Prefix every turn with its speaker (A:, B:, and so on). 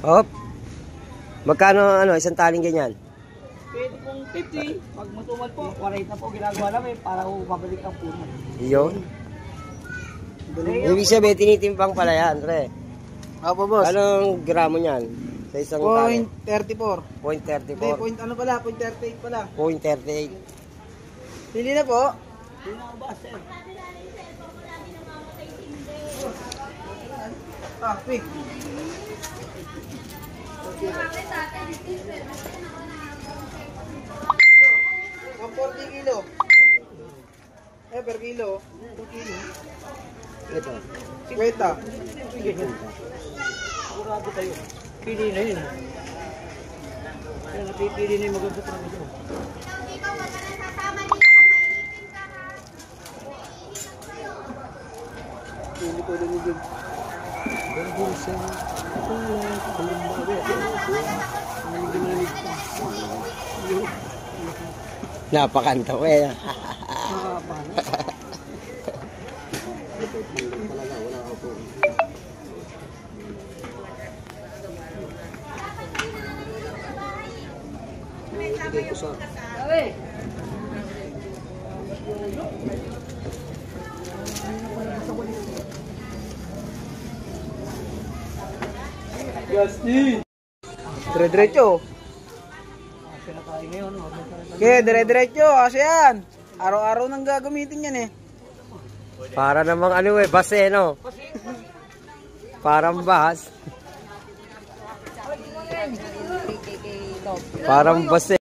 A: Hop. Magkano isang taling ganyan?
B: Pwede pong 50. Pag matumal po, 40 na po ginagawa namin para mabalik ang puno.
A: Iyon. Ibig sabihin, tinitimpang pala yan, Re.
C: Opo, boss.
A: Anong gramo niyan? Sa isang tali?
C: 0.34.
A: 0.34.
C: Hindi, pala, 0.38 pala.
A: 0.38.
C: Pili na po.
B: Hindi na ba, sir?
C: Pick. 140 kilo. Per kilo. 2 kilo.
A: Ito.
C: 50.
B: Sigurado kayo. Pili na yun. Kaya napipili na yung maganda pa naman.
C: Pili ko rin yun.
A: Napakanta ko eh.
C: Justin! Dire-diretso. Okay, dire-diretso. Kasi yan. Araw-araw nang gagamitin yan eh.
A: Para namang bas eh, no? Parang bas. Parang bas eh.